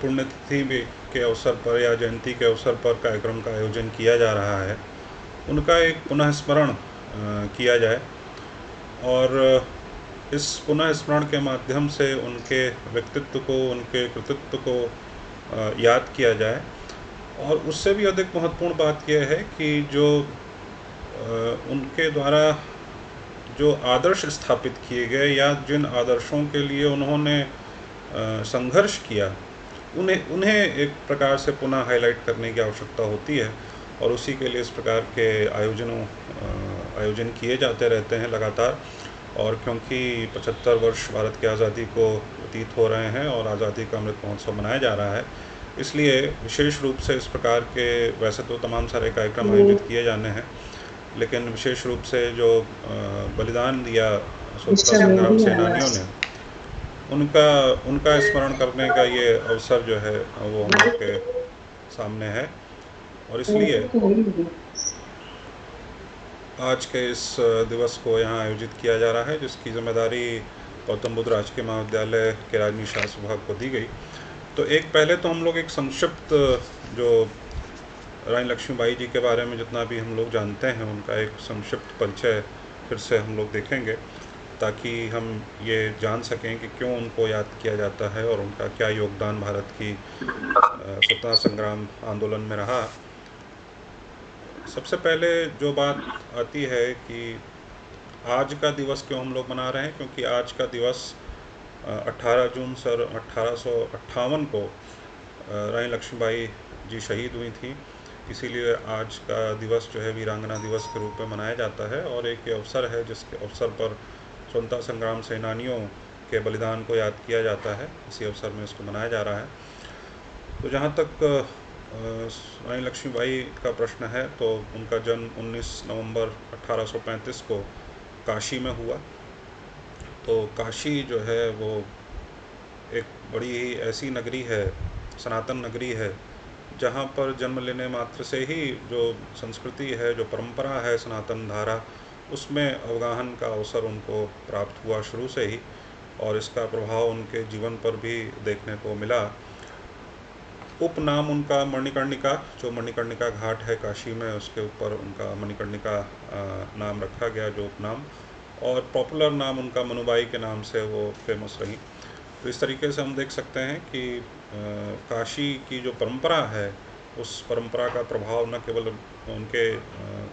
पुण्यतिथि के अवसर पर या जयंती के अवसर पर कार्यक्रम का आयोजन किया जा रहा है, उनका एक पुनः स्मरण किया जाए और इस पुनः स्मरण के माध्यम से उनके व्यक्तित्व को, उनके कृतित्व को याद किया जाए। और उससे भी अधिक महत्वपूर्ण बात यह है कि जो उनके द्वारा जो आदर्श स्थापित किए गए या जिन आदर्शों के लिए उन्होंने संघर्ष किया, उन्हें एक प्रकार से पुनः हाईलाइट करने की आवश्यकता होती है और उसी के लिए इस प्रकार के आयोजन किए जाते रहते हैं लगातार। और क्योंकि 75 वर्ष भारत की आज़ादी को व्यतीत हो रहे हैं और आज़ादी का अमृत महोत्सव मनाया जा रहा है, इसलिए विशेष रूप से इस प्रकार के, वैसे तो तमाम सारे कार्यक्रम आयोजित किए जाने हैं, लेकिन विशेष रूप से जो बलिदान दिया स्वतंत्रता संग्राम सेनानियों ने, उनका स्मरण करने का ये अवसर जो है वो हम लोग के सामने है। और इसलिए आज के इस दिवस को यहाँ आयोजित किया जा रहा है, जिसकी जिम्मेदारी गौतम बुद्ध राजकीय महाविद्यालय के राजनीति शास्त्र विभाग को दी गई। तो पहले तो हम लोग एक संक्षिप्त, जो रानी लक्ष्मीबाई जी के बारे में जितना भी हम लोग जानते हैं, उनका एक संक्षिप्त परिचय फिर से हम लोग देखेंगे, ताकि हम ये जान सकें कि क्यों उनको याद किया जाता है और उनका क्या योगदान भारत की स्वतंत्रता संग्राम आंदोलन में रहा। सबसे पहले जो बात आती है कि आज का दिवस क्यों हम लोग मना रहे हैं, क्योंकि आज का दिवस 18 जून 1858 को रानी लक्ष्मीबाई जी शहीद हुई थी। इसीलिए आज का दिवस जो है वीरांगना दिवस के रूप में मनाया जाता है और एक अवसर है जिसके अवसर पर स्वतंत्रता संग्राम सेनानियों के बलिदान को याद किया जाता है। इसी अवसर में इसको मनाया जा रहा है। तो जहाँ तक रानी लक्ष्मीबाई का प्रश्न है, तो उनका जन्म 19 नवंबर 1835 को काशी में हुआ। तो काशी जो है वो एक बड़ी ही ऐसी नगरी है, सनातन नगरी है, जहाँ पर जन्म लेने मात्र से ही जो संस्कृति है, जो परंपरा है सनातन धारा, उसमें अवगाहन का अवसर उनको प्राप्त हुआ शुरू से ही, और इसका प्रभाव उनके जीवन पर भी देखने को मिला। उपनाम उनका मणिकर्णिका, जो मणिकर्णिका घाट है काशी में, उसके ऊपर उनका मणिकर्णिका नाम रखा गया, जो उपनाम, और पॉपुलर नाम उनका मनुबाई के नाम से वो फेमस रही। तो इस तरीके से हम देख सकते हैं कि काशी की जो परंपरा है, उस परंपरा का प्रभाव न केवल उनके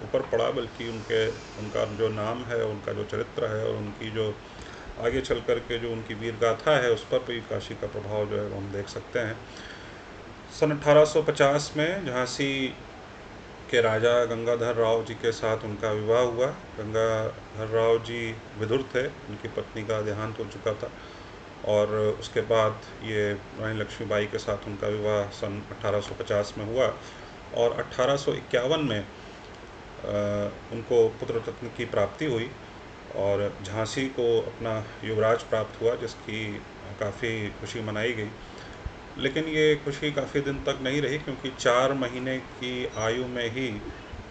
ऊपर पड़ा, बल्कि उनका जो नाम है, उनका जो चरित्र है, और उनकी जो आगे चल कर के जो उनकी वीर गाथा है, उस पर भी काशी का प्रभाव जो है वो हम देख सकते हैं। सन 1850 में झांसी के राजा गंगाधर राव जी के साथ उनका विवाह हुआ। गंगाधर राव जी विधुर थे, उनकी पत्नी का देहांत हो चुका था, और उसके बाद ये रानी लक्ष्मीबाई के साथ उनका विवाह सन 1850 में हुआ। और 1851 में उनको पुत्र रत्न की प्राप्ति हुई और झांसी को अपना युवराज प्राप्त हुआ, जिसकी काफ़ी खुशी मनाई गई। लेकिन ये खुशी काफ़ी दिन तक नहीं रही, क्योंकि 4 महीने की आयु में ही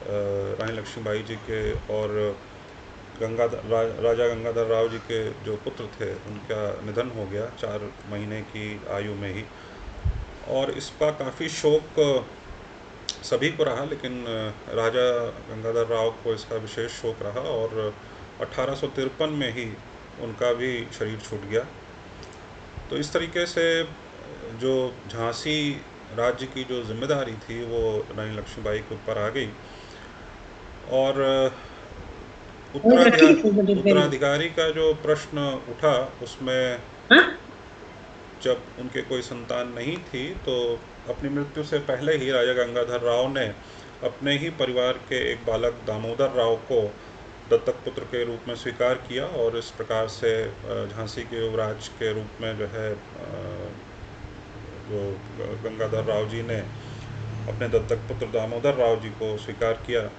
रानी लक्ष्मीबाई जी के और राजा गंगाधर राव जी के जो पुत्र थे, उनका निधन हो गया 4 महीने की आयु में ही। और इसका काफ़ी शोक सभी को रहा, लेकिन राजा गंगाधर राव को इसका विशेष शोक रहा, और 1853 में ही उनका भी शरीर छूट गया। तो इस तरीके से जो झांसी राज्य की जो जिम्मेदारी थी, वो रानी लक्ष्मीबाई के ऊपर आ गई। और उत्तराधिकारी का जो प्रश्न उठा, उसमें जब उनके कोई संतान नहीं थी, तो अपनी मृत्यु से पहले ही राजा गंगाधर राव ने अपने ही परिवार के एक बालक दामोदर राव को दत्तक पुत्र के रूप में स्वीकार किया, और इस प्रकार से झांसी के युवराज के रूप में जो है जो गंगाधर राव जी ने अपने दत्तक पुत्र दामोदर राव जी को स्वीकार किया।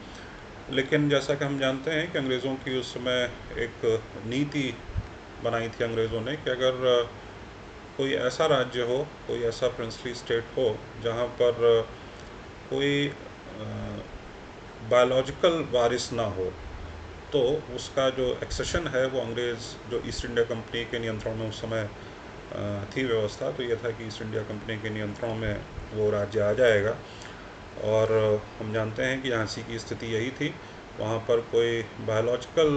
लेकिन जैसा कि हम जानते हैं कि अंग्रेज़ों की उस समय एक नीति बनाई थी अंग्रेज़ों ने, कि अगर कोई ऐसा राज्य हो, कोई ऐसा प्रिंसली स्टेट हो, जहाँ पर कोई बायोलॉजिकल वारिस ना हो, तो उसका जो एक्सेशन है वो अंग्रेज़ जो ईस्ट इंडिया कंपनी के नियंत्रण में उस समय थी व्यवस्था, तो ये था कि ईस्ट इंडिया कंपनी के नियंत्रण में वो राज्य आ जाएगा। और हम जानते हैं कि झांसी की स्थिति यही थी, वहाँ पर कोई बायोलॉजिकल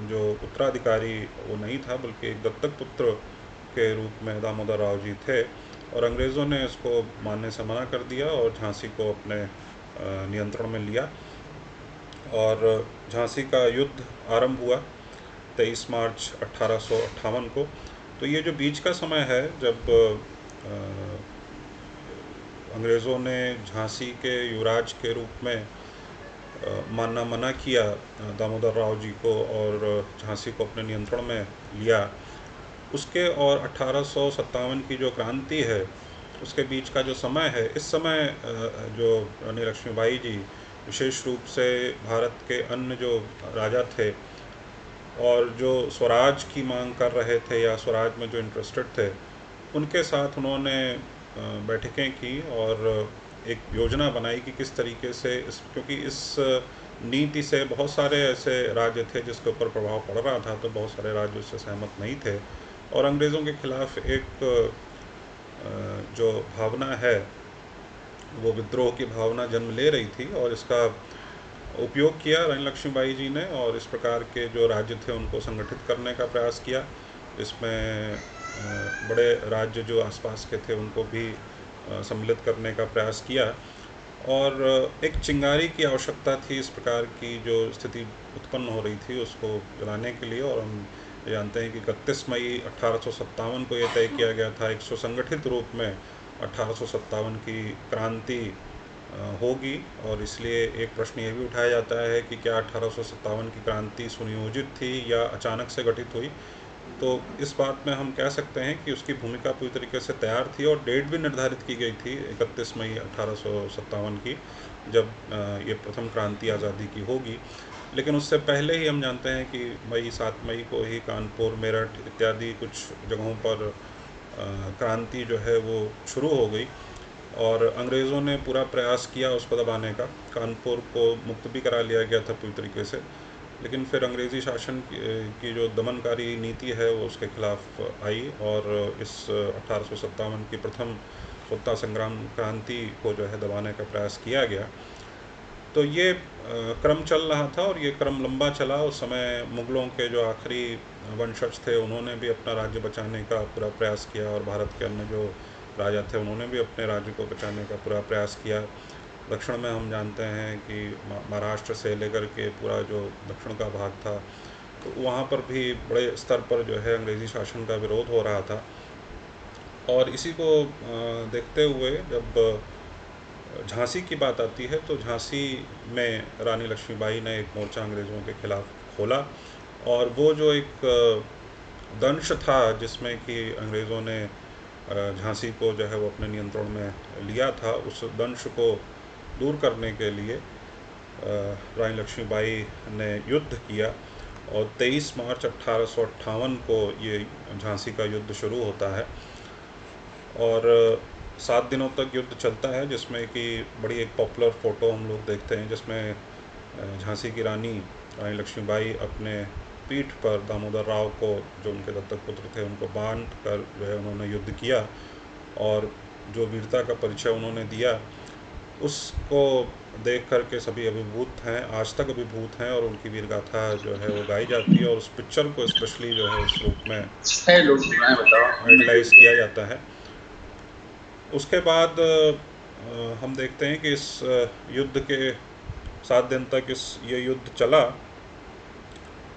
जो उत्तराधिकारी वो नहीं था, बल्कि एक दत्तक पुत्र के रूप में दामोदर राव जी थे, और अंग्रेज़ों ने इसको मानने से मना कर दिया और झांसी को अपने नियंत्रण में लिया। और झांसी का युद्ध आरंभ हुआ 23 मार्च 1858 को। तो ये जो बीच का समय है, जब अंग्रेज़ों ने झांसी के युवराज के रूप में मानना मना किया दामोदर राव जी को, और झांसी को अपने नियंत्रण में लिया, उसके और 1857 की जो क्रांति है उसके बीच का जो समय है, इस समय जो रानी लक्ष्मीबाई जी विशेष रूप से भारत के अन्य जो राजा थे और जो स्वराज की मांग कर रहे थे या स्वराज में जो इंटरेस्टेड थे, उनके साथ उन्होंने बैठकें की और एक योजना बनाई कि किस तरीके से क्योंकि इस नीति से बहुत सारे ऐसे राज्य थे जिसके ऊपर प्रभाव पड़ रहा था, तो बहुत सारे राज्य उससे सहमत नहीं थे, और अंग्रेज़ों के खिलाफ एक जो भावना है वो विद्रोह की भावना जन्म ले रही थी, और इसका उपयोग किया रानी लक्ष्मीबाई जी ने, और इस प्रकार के जो राज्य थे उनको संगठित करने का प्रयास किया। इसमें बड़े राज्य जो आसपास के थे उनको भी सम्मिलित करने का प्रयास किया, और एक चिंगारी की आवश्यकता थी इस प्रकार की जो स्थिति उत्पन्न हो रही थी उसको जलाने के लिए। और हम जानते हैं कि 31 मई 1857 को ये तय किया गया था एक सुसंगठित रूप में 1857 की क्रांति होगी, और इसलिए एक प्रश्न ये भी उठाया जाता है कि क्या 1857 की क्रांति सुनियोजित थी या अचानक से घटित हुई। तो इस बात में हम कह सकते हैं कि उसकी भूमिका पूरी तरीके से तैयार थी, और डेट भी निर्धारित की गई थी 31 मई 1857 की, जब ये प्रथम क्रांति आज़ादी की होगी। लेकिन उससे पहले ही हम जानते हैं कि 7 मई को ही कानपुर, मेरठ इत्यादि कुछ जगहों पर क्रांति जो है वो शुरू हो गई, और अंग्रेज़ों ने पूरा प्रयास किया उसको दबाने का। कानपुर को मुक्त भी करा लिया गया था पूरी तरीके से, लेकिन फिर अंग्रेज़ी शासन की जो दमनकारी नीति है वो उसके खिलाफ आई, और इस 1857 की प्रथम स्वतंत्रता संग्राम क्रांति को जो है दबाने का प्रयास किया गया। तो ये क्रम चल रहा था, और ये क्रम लंबा चला। उस समय मुग़लों के जो आखिरी वंशज थे उन्होंने भी अपना राज्य बचाने का पूरा प्रयास किया, और भारत के अन्य जो राजा थे उन्होंने भी अपने राज्य को बचाने का पूरा प्रयास किया। दक्षिण में हम जानते हैं कि महाराष्ट्र से लेकर के पूरा जो दक्षिण का भाग था, तो वहाँ पर भी बड़े स्तर पर जो है अंग्रेज़ी शासन का विरोध हो रहा था। और इसी को देखते हुए जब झांसी की बात आती है, तो झांसी में रानी लक्ष्मीबाई ने एक मोर्चा अंग्रेज़ों के खिलाफ खोला, और वो जो एक दंश था जिसमें कि अंग्रेज़ों ने झांसी को जो है वो अपने नियंत्रण में लिया था, उस दंश को दूर करने के लिए रानी लक्ष्मीबाई ने युद्ध किया, और 23 मार्च 1858 को ये झांसी का युद्ध शुरू होता है, और 7 दिनों तक युद्ध चलता है, जिसमें कि बड़ी एक पॉपुलर फ़ोटो हम लोग देखते हैं जिसमें झांसी की रानी लक्ष्मीबाई अपने पीठ पर दामोदर राव को, जो उनके दत्तक पुत्र थे, उनको बांध कर जो है उन्होंने युद्ध किया, और जो वीरता का परिचय उन्होंने दिया उसको देख कर के सभी अभिभूत हैं, आज तक अभिभूत हैं, और उनकी वीर गाथा जो है वो गाई जाती है, और उस पिक्चर को स्पेशली जो है इस रूप में आइडलाइज किया जाता है। उसके बाद हम देखते हैं कि इस युद्ध के 7 दिन तक ये युद्ध चला,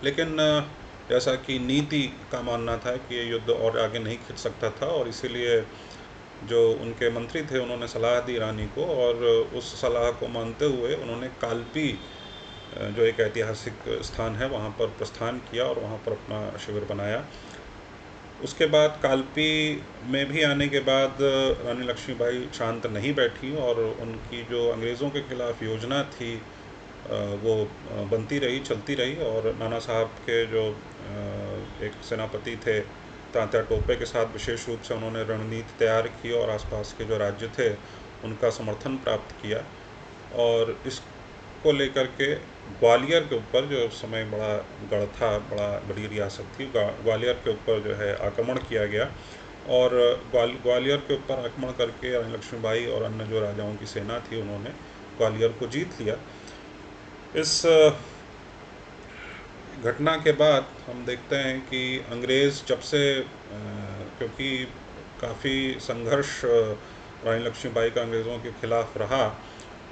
लेकिन जैसा कि नीति का मानना था कि ये युद्ध और आगे नहीं खिंच सकता था, और इसीलिए जो उनके मंत्री थे उन्होंने सलाह दी रानी को, और उस सलाह को मानते हुए उन्होंने कालपी जो एक ऐतिहासिक स्थान है वहाँ पर प्रस्थान किया, और वहाँ पर अपना शिविर बनाया। उसके बाद कालपी में भी आने के बाद रानी लक्ष्मीबाई शांत नहीं बैठी, और उनकी जो अंग्रेज़ों के खिलाफ योजना थी वो बनती रही, चलती रही, और नाना साहब के जो एक सेनापति थे तात्या टोपे के साथ विशेष रूप से उन्होंने रणनीति तैयार की, और आसपास के जो राज्य थे उनका समर्थन प्राप्त किया, और इस को लेकर के ग्वालियर के ऊपर, जो उस समय बड़ा गढ़ था, बड़ी रियासत थी, ग्वालियर के ऊपर जो है आक्रमण किया गया। और ग्वालियर के ऊपर आक्रमण करके रानी लक्ष्मीबाई और अन्य जो राजाओं की सेना थी, उन्होंने ग्वालियर को जीत लिया। इस घटना के बाद हम देखते हैं कि अंग्रेज़ जब से क्योंकि काफ़ी संघर्ष रानी लक्ष्मीबाई का अंग्रेज़ों के ख़िलाफ़ रहा,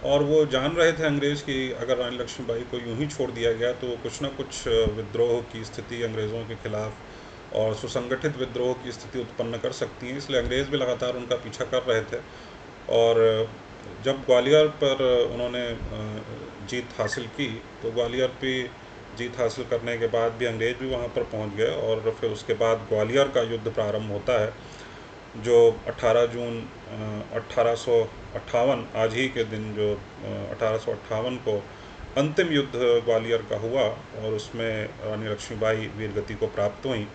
और वो जान रहे थे अंग्रेज़ कि अगर रानी लक्ष्मीबाई को यूं ही छोड़ दिया गया तो कुछ ना कुछ विद्रोह की स्थिति अंग्रेज़ों के ख़िलाफ़ और सुसंगठित विद्रोह की स्थिति उत्पन्न कर सकती हैं। इसलिए अंग्रेज़ भी लगातार उनका पीछा कर रहे थे। और जब ग्वालियर पर उन्होंने जीत हासिल की, तो ग्वालियर पे जीत हासिल करने के बाद भी अंग्रेज़ भी वहाँ पर पहुँच गए, और फिर उसके बाद ग्वालियर का युद्ध प्रारंभ होता है, जो 18 जून 1858, आज ही के दिन, जो 1858 को अंतिम युद्ध ग्वालियर का हुआ, और उसमें रानी लक्ष्मीबाई वीरगति को प्राप्त हुई।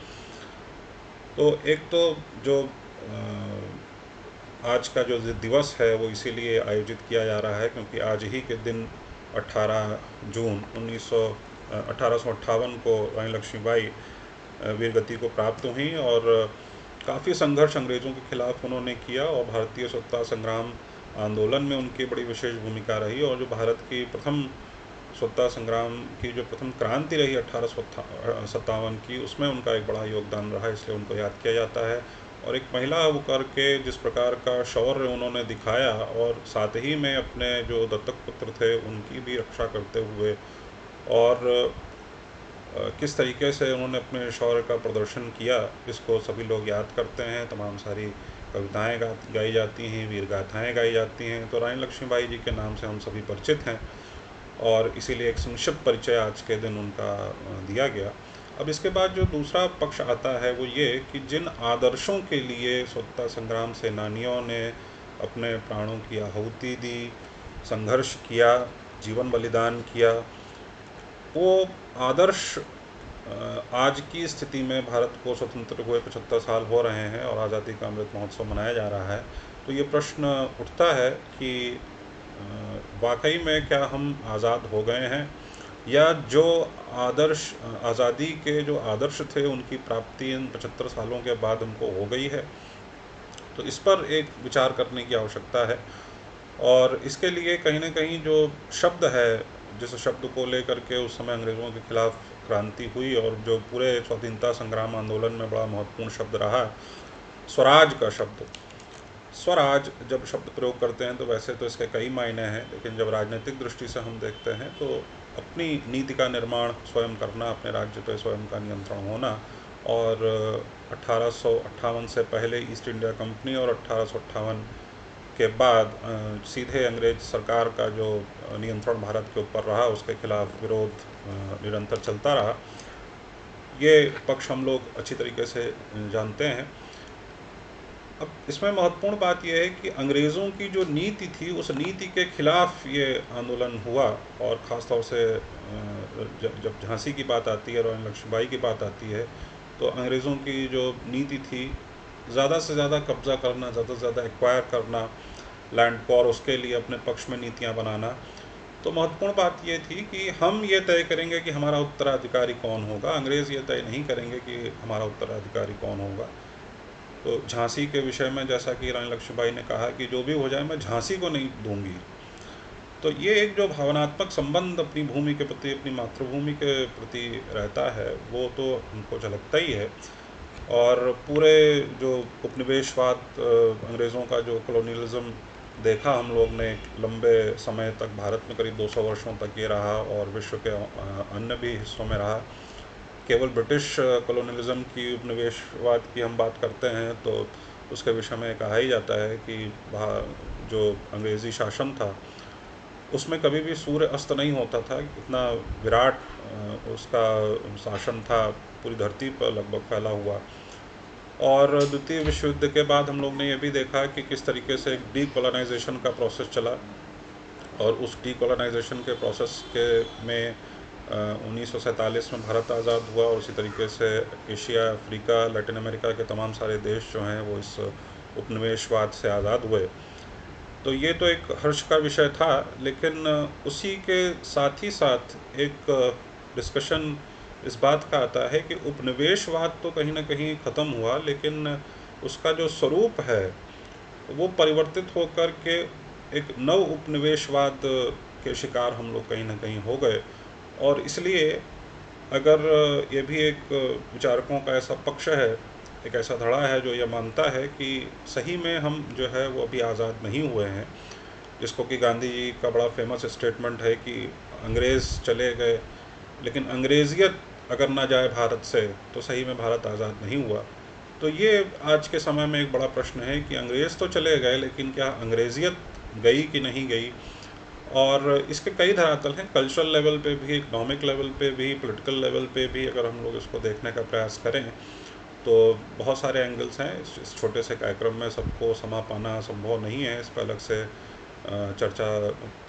तो एक तो जो आज का जो दिवस है वो इसीलिए आयोजित किया जा रहा है क्योंकि आज ही के दिन 18 जून 1858 को रानी लक्ष्मीबाई वीरगति को प्राप्त हुई, और काफ़ी संघर्ष अंग्रेज़ों के खिलाफ़ उन्होंने किया, और भारतीय स्वतंत्रता संग्राम आंदोलन में उनकी बड़ी विशेष भूमिका रही। और जो भारत की प्रथम स्वतंत्रता संग्राम की जो प्रथम क्रांति रही 1857 की, उसमें उनका एक बड़ा योगदान रहा, इसलिए उनको याद किया जाता है। और एक महिला होकर के जिस प्रकार का शौर्य उन्होंने दिखाया, और साथ ही में अपने जो दत्तक पुत्र थे उनकी भी रक्षा करते हुए, और किस तरीके से उन्होंने अपने शौर्य का प्रदर्शन किया, इसको सभी लोग याद करते हैं। तमाम सारी कविताएँ गाई जाती हैं, वीर गाथाएँ गाई जाती हैं। तो रानी लक्ष्मीबाई जी के नाम से हम सभी परिचित हैं, और इसीलिए एक संक्षिप्त परिचय आज के दिन उनका दिया गया। अब इसके बाद जो दूसरा पक्ष आता है वो ये कि जिन आदर्शों के लिए स्वतंत्रता संग्राम सेनानियों ने अपने प्राणों की आहुति दी, संघर्ष किया, जीवन बलिदान किया, वो आदर्श आज की स्थिति में भारत को स्वतंत्र हुए 75 साल हो रहे हैं और आज़ादी का अमृत महोत्सव मनाया जा रहा है। तो ये प्रश्न उठता है कि वाकई में क्या हम आज़ाद हो गए हैं, या जो आदर्श आज़ादी के जो आदर्श थे उनकी प्राप्ति इन 75 सालों के बाद हमको हो गई है। तो इस पर एक विचार करने की आवश्यकता है, और इसके लिए कहीं ना कहीं जो शब्द है, जिस शब्द को लेकर के उस समय अंग्रेज़ों के खिलाफ क्रांति हुई और जो पूरे स्वतंत्रता संग्राम आंदोलन में बड़ा महत्वपूर्ण शब्द रहा, स्वराज का शब्द। स्वराज जब शब्द प्रयोग करते हैं तो वैसे तो इसके कई मायने हैं, लेकिन जब राजनीतिक दृष्टि से हम देखते हैं तो अपनी नीति का निर्माण स्वयं करना, अपने राज्य पर स्वयं का नियंत्रण होना। और 1858 से पहले ईस्ट इंडिया कंपनी और 1858 के बाद सीधे अंग्रेज सरकार का जो नियंत्रण भारत के ऊपर रहा, उसके खिलाफ विरोध निरंतर चलता रहा। ये पक्ष हम लोग अच्छी तरीके से जानते हैं। अब इसमें महत्वपूर्ण बात यह है कि अंग्रेज़ों की जो नीति थी, उस नीति के खिलाफ ये आंदोलन हुआ, और ख़ास तौर से जब झांसी की बात आती है, रानी लक्ष्मीबाई की बात आती है, तो अंग्रेज़ों की जो नीति थी, ज़्यादा से ज़्यादा कब्ज़ा करना, ज़्यादा से ज़्यादा एक्वायर करना लैंड को, और उसके लिए अपने पक्ष में नीतियाँ बनाना। तो महत्वपूर्ण बात ये थी कि हम ये तय करेंगे कि हमारा उत्तराधिकारी कौन होगा, अंग्रेज़ ये तय नहीं करेंगे कि हमारा उत्तराधिकारी कौन होगा। तो झांसी के विषय में जैसा कि रानी लक्ष्मीबाई ने कहा कि जो भी हो जाए मैं झांसी को नहीं दूंगी। तो ये एक जो भावनात्मक संबंध अपनी भूमि के प्रति, अपनी मातृभूमि के प्रति रहता है, वो तो हमको झलकता ही है। और पूरे जो उपनिवेशवाद, अंग्रेज़ों का जो कॉलोनियलिज्म देखा हम लोग ने, लंबे समय तक भारत में करीब 200 वर्षों तक ये रहा, और विश्व के अन्य भी हिस्सों में रहा। केवल ब्रिटिश कॉलोनियलिज्म की, उपनिवेशवाद की हम बात करते हैं तो उसके विषय में कहा ही जाता है कि जो अंग्रेज़ी शासन था उसमें कभी भी सूर्य अस्त नहीं होता था, इतना विराट उसका शासन था, पूरी धरती पर लगभग फैला हुआ। और द्वितीय विश्व युद्ध के बाद हम लोग ने ये भी देखा कि किस तरीके से एक डीकोलोनाइजेशन का प्रोसेस चला, और उस डीकोलोनाइजेशन के प्रोसेस के में 1947 में भारत आज़ाद हुआ, और उसी तरीके से एशिया, अफ्रीका, लैटिन अमेरिका के तमाम सारे देश जो हैं वो इस उपनिवेशवाद से आज़ाद हुए। तो ये तो एक हर्ष का विषय था, लेकिन उसी के साथ ही साथ एक डिस्कशन इस बात का आता है कि उपनिवेशवाद तो कहीं ना कहीं ख़त्म हुआ, लेकिन उसका जो स्वरूप है वो परिवर्तित होकर के एक नव उपनिवेशवाद के शिकार हम लोग कहीं ना कहीं हो गए। और इसलिए अगर ये भी एक विचारकों का ऐसा पक्ष है, एक ऐसा धड़ा है जो ये मानता है कि सही में हम जो है वो अभी आज़ाद नहीं हुए हैं, जिसको कि गांधी जी का बड़ा फेमस स्टेटमेंट है कि अंग्रेज़ चले गए लेकिन अंग्रेज़ियत अगर ना जाए भारत से तो सही में भारत आज़ाद नहीं हुआ। तो ये आज के समय में एक बड़ा प्रश्न है कि अंग्रेज़ तो चले गए लेकिन क्या अंग्रेज़ियत गई कि नहीं गई। और इसके कई धरातल हैं, कल्चरल लेवल पे भी, इकोनॉमिक लेवल पे भी, पॉलिटिकल लेवल पे भी। अगर हम लोग इसको देखने का प्रयास करें तो बहुत सारे एंगल्स हैं। इस छोटे से कार्यक्रम में सबको समा पाना संभव नहीं है। इस पर अलग से चर्चा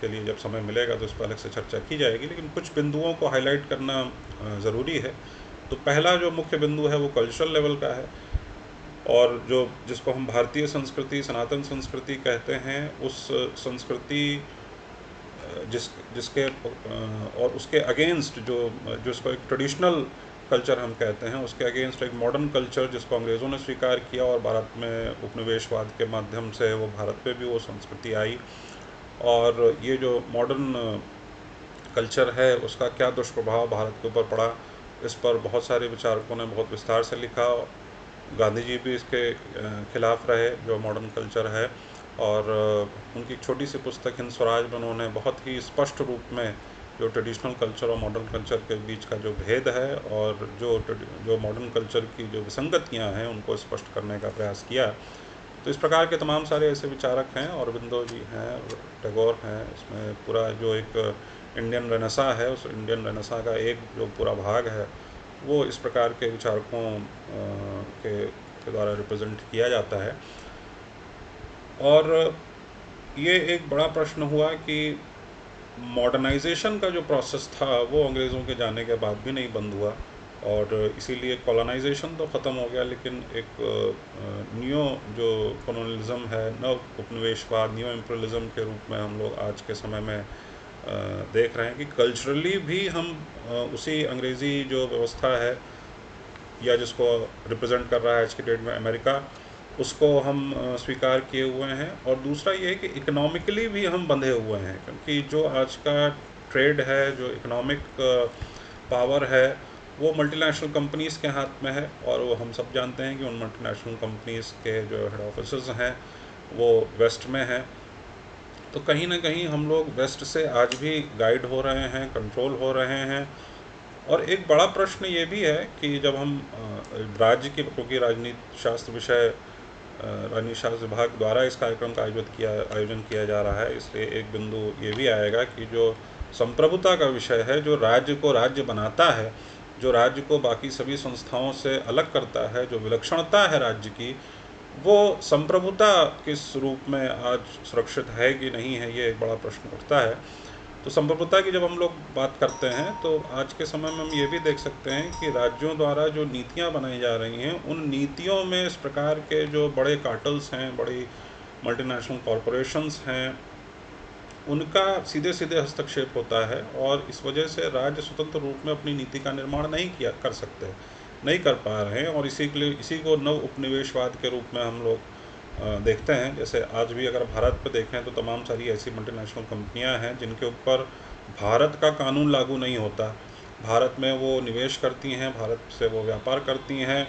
के लिए जब समय मिलेगा तो इस पर अलग से चर्चा की जाएगी, लेकिन कुछ बिंदुओं को हाईलाइट करना ज़रूरी है। तो पहला जो मुख्य बिंदु है वो कल्चरल लेवल का है, और जो जिसको हम भारतीय संस्कृति, सनातन संस्कृति कहते हैं, उस संस्कृति जिसके और उसके अगेंस्ट जिसको एक ट्रेडिशनल कल्चर हम कहते हैं, उसके अगेंस्ट एक मॉडर्न कल्चर जिसको अंग्रेज़ों ने स्वीकार किया और भारत में उपनिवेशवाद के माध्यम से वो भारत पे भी वो संस्कृति आई। और ये जो मॉडर्न कल्चर है उसका क्या दुष्प्रभाव भारत के ऊपर पड़ा, इस पर बहुत सारे विचारकों ने बहुत विस्तार से लिखा। गांधी जी भी इसके खिलाफ रहे, जो मॉडर्न कल्चर है। और उनकी एक छोटी सी पुस्तक हिंद स्वराज में उन्होंने बहुत ही स्पष्ट रूप में जो ट्रेडिशनल कल्चर और मॉडर्न कल्चर के बीच का जो भेद है और जो मॉडर्न कल्चर की जो विसंगतियां हैं उनको स्पष्ट करने का प्रयास किया। तो इस प्रकार के तमाम सारे ऐसे विचारक हैं, अरबिंदो जी हैं, टैगोर हैं, इसमें पूरा जो एक इंडियन रेनेसा है, उस इंडियन रेनेसा का एक जो पूरा भाग है वो इस प्रकार के विचारकों के द्वारा रिप्रेजेंट किया जाता है। और ये एक बड़ा प्रश्न हुआ कि मॉडर्नाइजेशन का जो प्रोसेस था वो अंग्रेज़ों के जाने के बाद भी नहीं बंद हुआ, और इसीलिए कॉलोनाइजेशन तो ख़त्म हो गया, लेकिन एक न्यो जो कॉलोनलिज्म है, नव उपनिवेशवाद, न्यो इम्पीरियलिज्म के रूप में हम लोग आज के समय में देख रहे हैं कि कल्चरली भी हम उसी अंग्रेज़ी जो व्यवस्था है या जिसको रिप्रेजेंट कर रहा है आज की डेट में अमेरिका, उसको हम स्वीकार किए हुए हैं। और दूसरा ये है कि इकोनॉमिकली भी हम बंधे हुए हैं, क्योंकि जो आज का ट्रेड है, जो इकोनॉमिक पावर है, वो मल्टीनेशनल कंपनीज़ के हाथ में है। और वो हम सब जानते हैं कि उन मल्टीनेशनल कंपनीज़ के जो हेड ऑफिस हैं वो वेस्ट में हैं। तो कहीं ना कहीं हम लोग वेस्ट से आज भी गाइड हो रहे हैं, कंट्रोल हो रहे हैं। और एक बड़ा प्रश्न ये भी है कि जब हम राज्य की, क्योंकि राजनीति शास्त्र विषय राजनीति शास्त्र विभाग द्वारा इस कार्यक्रम का आयोजन किया जा रहा है, इसलिए एक बिंदु ये भी आएगा कि जो संप्रभुता का विषय है, जो राज्य को राज्य बनाता है, जो राज्य को बाकी सभी संस्थाओं से अलग करता है, जो विलक्षणता है राज्य की, वो संप्रभुता किस रूप में आज सुरक्षित है कि नहीं है, ये एक बड़ा प्रश्न उठता है। तो संप्रभुता की जब हम लोग बात करते हैं तो आज के समय में हम ये भी देख सकते हैं कि राज्यों द्वारा जो नीतियां बनाई जा रही हैं, उन नीतियों में इस प्रकार के जो बड़े कार्टल्स हैं, बड़ी मल्टीनेशनल कॉरपोरेशंस हैं, उनका सीधे सीधे हस्तक्षेप होता है। और इस वजह से राज्य स्वतंत्र रूप में अपनी नीति का निर्माण नहीं कर सकते, नहीं कर पा रहे हैं। और इसी को नव उपनिवेशवाद के रूप में हम लोग देखते हैं। जैसे आज भी अगर भारत पर देखें तो तमाम सारी ऐसी मल्टीनेशनल कंपनियां हैं जिनके ऊपर भारत का कानून लागू नहीं होता। भारत में वो निवेश करती हैं, भारत से वो व्यापार करती हैं,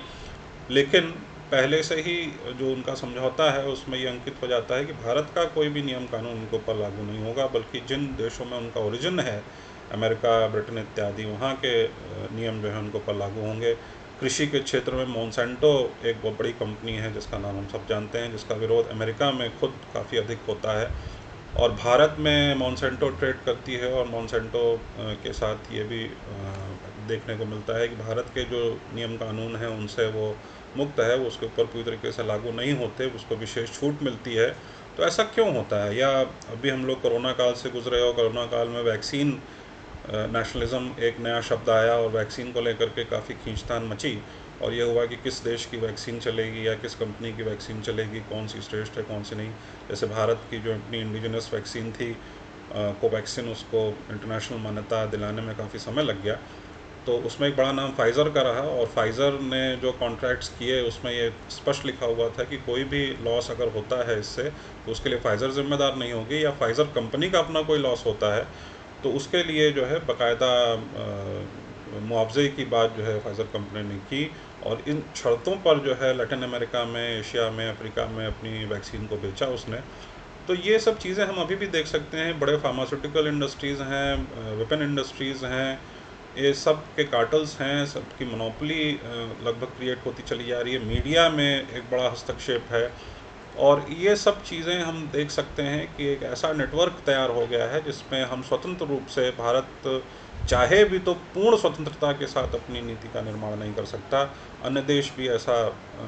लेकिन पहले से ही जो उनका समझौता है उसमें ये अंकित हो जाता है कि भारत का कोई भी नियम कानून उनके ऊपर लागू नहीं होगा, बल्कि जिन देशों में उनका ओरिजिन है, अमेरिका, ब्रिटेन इत्यादि, वहाँ के नियम जो है उनके ऊपर लागू होंगे। कृषि के क्षेत्र में मोनसेंटो एक बहुत बड़ी कंपनी है जिसका नाम हम सब जानते हैं, जिसका विरोध अमेरिका में खुद काफ़ी अधिक होता है। और भारत में मोनसेंटो ट्रेड करती है, और मोनसेंटो के साथ ये भी देखने को मिलता है कि भारत के जो नियम कानून हैं उनसे वो मुक्त है, वो उसके ऊपर पूरी तरीके से लागू नहीं होते, उसको विशेष छूट मिलती है। तो ऐसा क्यों होता है? या अभी हम लोग कोरोना काल से गुजरे, और कोरोना काल में वैक्सीन नेशनलिज्म एक नया शब्द आया और वैक्सीन को लेकर के काफ़ी खींचतान मची, और ये हुआ कि किस देश की वैक्सीन चलेगी या किस कंपनी की वैक्सीन चलेगी, कौन सी श्रेष्ठ है कौन सी नहीं। जैसे भारत की जो अपनी इंडिजिनस वैक्सीन थी कोवैक्सीन, उसको इंटरनेशनल मान्यता दिलाने में काफ़ी समय लग गया। तो उसमें एक बड़ा नाम फाइज़र का रहा, और फाइज़र ने जो कॉन्ट्रैक्ट्स किए उसमें ये स्पष्ट लिखा हुआ था कि कोई भी लॉस अगर होता है इससे तो उसके लिए फाइज़र जिम्मेदार नहीं होगी, या फाइज़र कंपनी का अपना कोई लॉस होता है तो उसके लिए जो है बाकायदा मुआवजे की बात जो है फाइज़र कंपनी ने की, और इन शर्तों पर जो है लैटिन अमेरिका में, एशिया में, अफ्रीका में अपनी वैक्सीन को बेचा उसने। तो ये सब चीज़ें हम अभी भी देख सकते हैं। बड़े फार्मास्यूटिकल इंडस्ट्रीज़ हैं, वेपन इंडस्ट्रीज़ हैं, ये सब के कार्टल्स हैं, सबकी मोनोपोली लगभग क्रिएट होती चली जा रही है। मीडिया में एक बड़ा हस्तक्षेप है, और ये सब चीज़ें हम देख सकते हैं कि एक ऐसा नेटवर्क तैयार हो गया है जिसमें हम स्वतंत्र रूप से, भारत चाहे भी तो पूर्ण स्वतंत्रता के साथ अपनी नीति का निर्माण नहीं कर सकता। अन्य देश भी ऐसा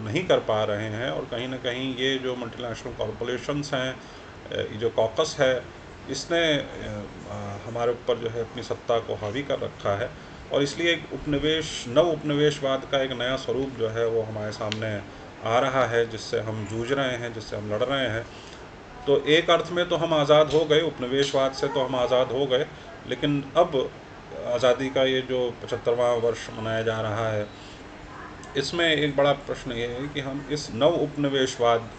नहीं कर पा रहे हैं, और कहीं ना कहीं ये जो मल्टीनेशनल कॉरपोरेशंस हैं, ये जो कॉकस है, इसने हमारे ऊपर जो है अपनी सत्ता को हावी कर रखा है, और इसलिए एक नव उपनिवेशवाद का एक नया स्वरूप जो है वो हमारे सामने आ रहा है, जिससे हम जूझ रहे हैं, जिससे हम लड़ रहे हैं। तो एक अर्थ में तो हम आज़ाद हो गए, उपनिवेशवाद से तो हम आज़ाद हो गए, लेकिन अब आज़ादी का ये जो 75वां वर्ष मनाया जा रहा है, इसमें एक बड़ा प्रश्न ये है कि हम इस नव उपनिवेशवाद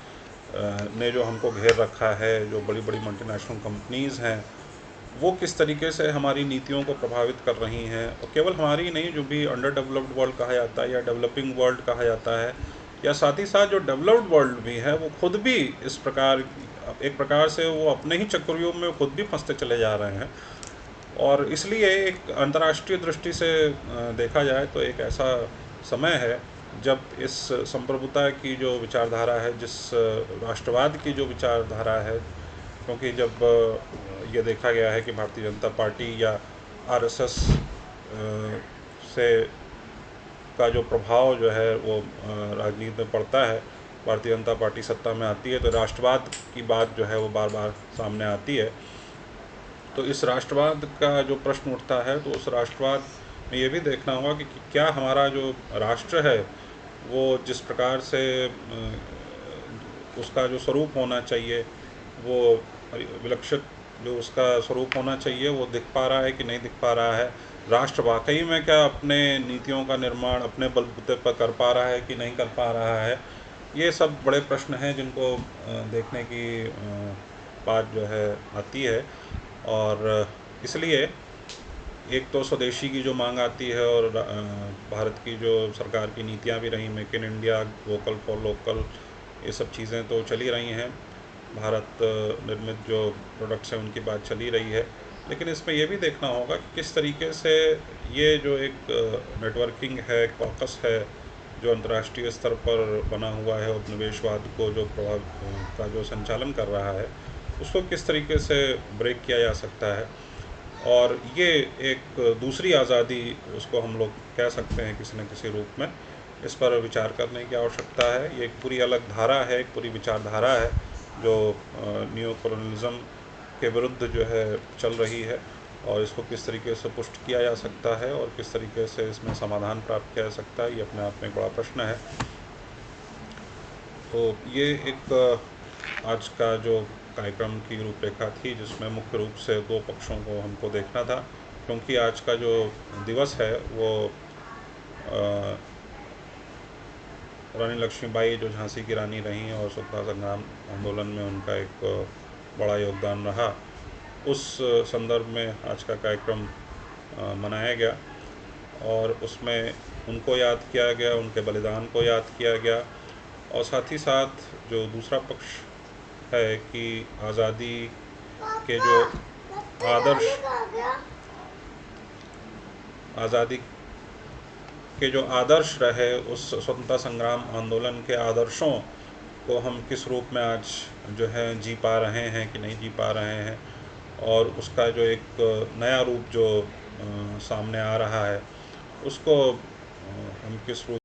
ने जो हमको घेर रखा है, जो बड़ी बड़ी मल्टीनेशनल कंपनीज़ हैं, वो किस तरीके से हमारी नीतियों को प्रभावित कर रही हैं, और केवल हमारी नहीं, जो भी अंडर डेवलप्ड वर्ल्ड कहा जाता है या डेवलपिंग वर्ल्ड कहा जाता है, या साथ ही साथ जो डेवलप्ड वर्ल्ड भी है, वो खुद भी इस प्रकार, एक प्रकार से वो अपने ही चक्रव्यूह में खुद भी फंसते चले जा रहे हैं। और इसलिए एक अंतर्राष्ट्रीय दृष्टि से देखा जाए तो एक ऐसा समय है जब इस संप्रभुता की जो विचारधारा है, जिस राष्ट्रवाद की जो विचारधारा है, क्योंकि जब ये देखा गया है कि भारतीय जनता पार्टी या आरएसएस से का जो प्रभाव जो है वो राजनीति में पड़ता है, भारतीय जनता पार्टी सत्ता में आती है तो राष्ट्रवाद की बात जो है वो बार बार सामने आती है। तो इस राष्ट्रवाद का जो प्रश्न उठता है, तो उस राष्ट्रवाद में ये भी देखना होगा कि क्या हमारा जो राष्ट्र है वो जिस प्रकार से उसका जो स्वरूप होना चाहिए, वो विलक्षित जो उसका स्वरूप होना चाहिए, वो दिख पा रहा है कि नहीं दिख पा रहा है। राष्ट्र वाकई में क्या अपने नीतियों का निर्माण अपने बलबूते पर कर पा रहा है कि नहीं कर पा रहा है। ये सब बड़े प्रश्न हैं जिनको देखने की बात जो है आती है। और इसलिए एक तो स्वदेशी की जो मांग आती है, और भारत की जो सरकार की नीतियां भी रही, make in India, vocal for local, ये सब चीज़ें तो चली रही हैं, भारत निर्मित जो प्रोडक्ट्स हैं उनकी बात चली रही है। लेकिन इसमें ये भी देखना होगा कि किस तरीके से ये जो एक नेटवर्किंग है, कॉकस है, जो अंतर्राष्ट्रीय स्तर पर बना हुआ है, उपनिवेशवाद को जो प्रभाव का जो संचालन कर रहा है, उसको किस तरीके से ब्रेक किया जा सकता है। और ये एक दूसरी आज़ादी, उसको हम लोग कह सकते हैं किसी न किसी रूप में, इस पर विचार करने की आवश्यकता है। ये एक पूरी अलग धारा है, एक पूरी विचारधारा है जो नियो कॉलोनिज्म के विरुद्ध जो है चल रही है, और इसको किस तरीके से पुष्ट किया जा सकता है और किस तरीके से इसमें समाधान प्राप्त किया जा सकता है, ये अपने आप में एक बड़ा प्रश्न है। तो ये एक आज का जो कार्यक्रम की रूपरेखा थी, जिसमें मुख्य रूप से दो पक्षों को हमको देखना था, क्योंकि आज का जो दिवस है वो रानी लक्ष्मीबाई, जो झांसी की रानी रहीं और स्वतंत्रता संग्राम आंदोलन में उनका एक बड़ा योगदान रहा, उस संदर्भ में आज का कार्यक्रम मनाया गया, और उसमें उनको याद किया गया, उनके बलिदान को याद किया गया, और साथ ही साथ जो दूसरा पक्ष है कि आज़ादी के जो आदर्श रहे, उस स्वतंत्रता संग्राम आंदोलन के आदर्शों को हम किस रूप में आज जो है जी पा रहे हैं कि नहीं जी पा रहे हैं, और उसका जो एक नया रूप जो सामने आ रहा है, उसको हम किस रूप